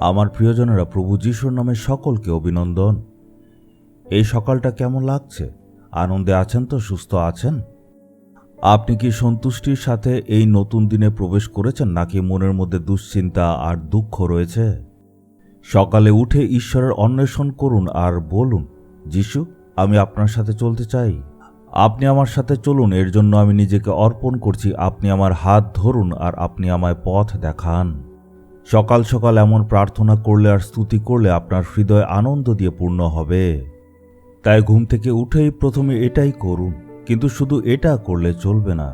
আমার প্রিয়জনেরা, প্রভু যিশুর নামে সকলকে অভিনন্দন। এই সকালটা কেমন লাগছে? আনন্দে আছেন তো? সুস্থ আছেন? আপনি কি সন্তুষ্টির সাথে এই নতুন দিনে প্রবেশ করেছেন, নাকি মনের মধ্যে দুশ্চিন্তা আর দুঃখ রয়েছে? সকালে উঠে ঈশ্বরের অন্বেষণ করুন আর বলুন, যিশু, আমি আপনার সাথে চলতে চাই। আপনি আমার সাথে চলুন, এর জন্য আমি নিজেকে অর্পণ করছি। আপনি আমার হাত ধরুন আর আপনি আমায় পথ দেখান। সকাল সকাল এমন প্রার্থনা করলে আর স্তুতি করলে আপনার হৃদয় আনন্দ দিয়ে পূর্ণ হবে। তাই ঘুম থেকে উঠেই প্রথমে এটাই করুন, কিন্তু শুধু এটা করলে চলবে না।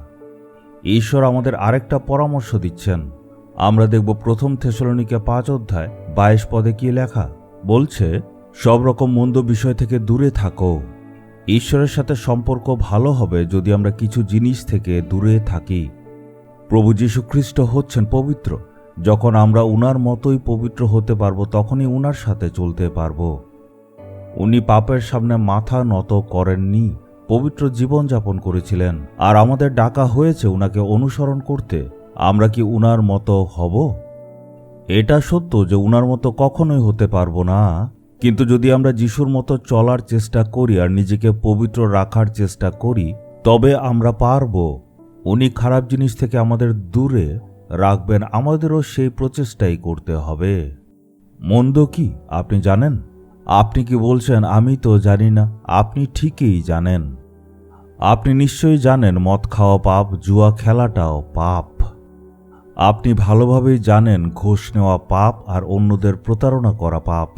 ঈশ্বর আমাদের আরেকটা পরামর্শ দিচ্ছেন। আমরা দেখব প্রথম থেসলোনিকে 5:22 কি লেখা বলছে, সব রকম মন্দ বিষয় থেকে দূরে থাকো। ঈশ্বরের সাথে সম্পর্ক ভালো হবে যদি আমরা কিছু জিনিস থেকে দূরে থাকি। প্রভু যীশু খ্রিস্ট হচ্ছেন পবিত্র। যখন আমরা উনার মতোই পবিত্র হতে পারবো, তখনই উনার সাথে চলতে পারবো। উনি পাপের সামনে মাথা নত করেননি, পবিত্র জীবনযাপন করেছিলেন। আর আমাদের ডাকা হয়েছে উনাকে অনুসরণ করতে। আমরা কি উনার মতো হব? এটা সত্য যে উনার মতো কখনোই হতে পারবো না, কিন্তু যদি আমরা যিশুর মতো চলার চেষ্টা করি আর নিজেকে পবিত্র রাখার চেষ্টা করি, তবে আমরা পারব। উনি খারাপ জিনিস থেকে আমাদের দূরে রাখবেন। আমাদেরও সেই প্রচেষ্টাই করতে হবে। মন্দ কি আপনি জানেন? আপনি কি বলছেন আমি তো জানি না? আপনি ঠিকই জানেন। আপনি নিশ্চয়ই জানেন মদ খাওয়া পাপ, জুয়া খেলাটাও পাপ। আপনি ভালোভাবেই জানেন ঘুষ নেওয়া পাপ আর অন্যদের প্রতারণা করা পাপ।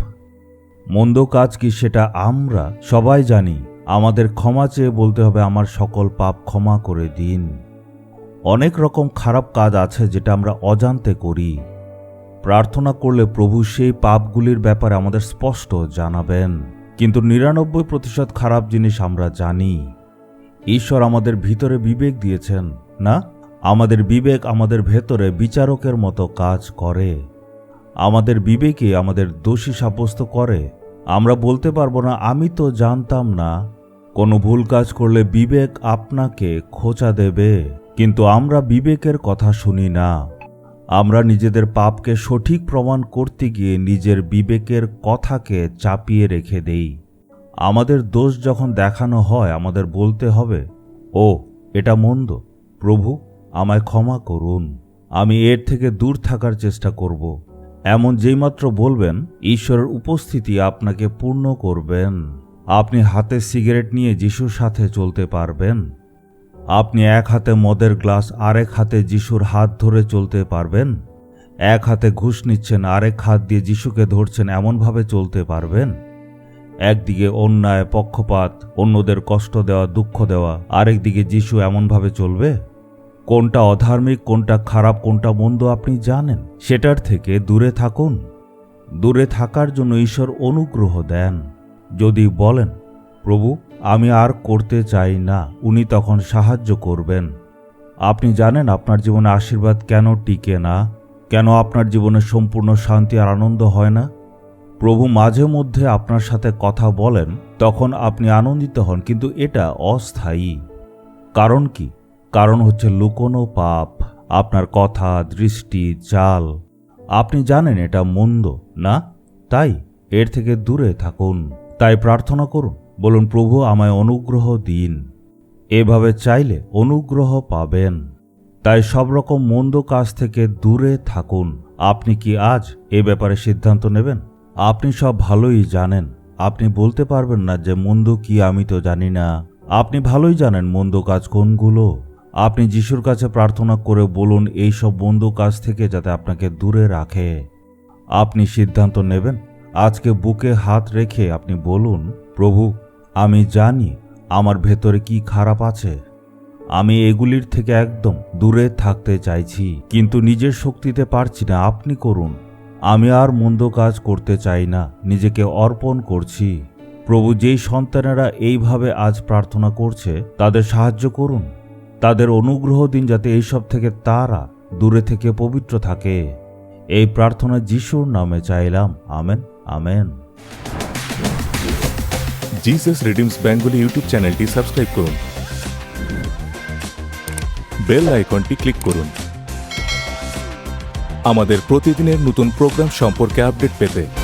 মন্দ কাজ কি সেটা আমরা সবাই জানি। আমাদের ক্ষমা চেয়ে বলতে হবে, আমার সকল পাপ ক্ষমা করে দিন। অনেক রকম খারাপ কাজ আছে যেটা আমরা অজান্তে করি। প্রার্থনা করলে প্রভু সেই পাপগুলির ব্যাপারে আমাদের স্পষ্ট জানাবেন। কিন্তু 99% খারাপ জিনিস আমরা জানি। ঈশ্বর আমাদের ভিতরে বিবেক দিয়েছেন না? আমাদের বিবেক আমাদের ভেতরে বিচারকের মতো কাজ করে। আমাদের বিবেকে আমাদের দোষী সাব্যস্ত করে। আমরা বলতে পারবো না আমি তো জানতাম না। কোনো ভুল কাজ করলে বিবেক আপনাকে খোঁচা দেবে, কিন্তু আমরা বিবেকের কথা শুনি না। আমরা নিজেদের পাপকে সঠিক প্রমাণ করতে গিয়ে নিজের বিবেকের কথাকে চাপিয়ে রেখে দেই। আমাদের দোষ যখন দেখানো হয়, আমাদের বলতে হবে, ও এটা মন্দ, প্রভু আমায় ক্ষমা করুন, আমি এর থেকে দূর থাকার চেষ্টা করব। এমন যেইমাত্র বলবেন, ঈশ্বরের উপস্থিতি আপনাকে পূর্ণ করবেন। আপনি হাতে সিগারেট নিয়ে যিশুর সাথে চলতে পারবেন। আপনি এক হাতে মদের গ্লাস, আরেক হাতে যিশুর হাত ধরে চলতে পারবেন। এক হাতে ঘুষ নিচ্ছেন, আরেক হাত দিয়ে যিশুকে ধরছেন, এমনভাবে চলতে পারবেন। একদিকে অন্যায়, পক্ষপাত, অন্যদের কষ্ট দেওয়া, দুঃখ দেওয়া, আরেক দিকে যিশু, এমনভাবে চলবে? কোনটা অধার্মিক, কোনটা খারাপ, কোনটা মন্দ আপনি জানেন। সেটার থেকে দূরে থাকুন। দূরে থাকার জন্য ঈশ্বর অনুগ্রহ দেন। যদি বলেন, প্রভু আমি আর করতে চাই না, উনি তখন সাহায্য করবেন। আপনি জানেন আপনার জীবনে আশীর্বাদ কেন টিকে না, কেন আপনার জীবনে সম্পূর্ণ শান্তি আর আনন্দ হয় না। প্রভু মাঝে মধ্যে আপনার সাথে কথা বলেন, তখন আপনি আনন্দিত হন, কিন্তু এটা অস্থায়ী। কারণ কি? কারণ হচ্ছে লুকোনো পাপ, আপনার কথা, দৃষ্টি, চাল। আপনি জানেন এটা মন্দ না, তাই এর থেকে দূরে থাকুন। তাই প্রার্থনা করুন, বলুন, প্রভু আমায় অনুগ্রহ দিন। এভাবে চাইলে অনুগ্রহ পাবেন। তাই সব রকম মন্দ কাজ থেকে দূরে থাকুন। আপনি কি আজ এ ব্যাপারে সিদ্ধান্ত নেবেন? আপনি সব ভালোই জানেন। আপনি বলতে পারবেন না যে মন্দ কি আমি তো জানি না। আপনি ভালোই জানেন মন্দ কাজ কোনগুলো। আপনি যিশুর কাছে প্রার্থনা করে বলুন এই সব মন্দ কাজ থেকে যাতে আপনাকে দূরে রাখে। আপনি সিদ্ধান্ত নেবেন। আজকে বুকে হাত রেখে আপনি বলুন, প্রভু আমি জানি আমার ভেতরে কি খারাপ আছে। আমি এগুলির থেকে একদম দূরে থাকতে চাইছি, কিন্তু নিজের শক্তিতে পারছি না। আপনি করুন। আমি আর মন্দ কাজ করতে চাই না, নিজেকে অর্পণ করছি। প্রভু, যেই সন্তানেরা এইভাবে আজ প্রার্থনা করছে তাদের সাহায্য করুন। তাদের অনুগ্রহ দিন যাতে এইসব থেকে তারা দূরে থেকে পবিত্র থাকে। এই প্রার্থনা যিশুর নামে চাইলাম, amen, amen. Jesus redeems Bengali YouTube চ্যানেলটি সাবস্ক্রাইব করুন, বেল আইকনটি ক্লিক করুন। আমাদের প্রতিদিনের নতুন প্রোগ্রাম সম্পর্কে আপডেট পেতে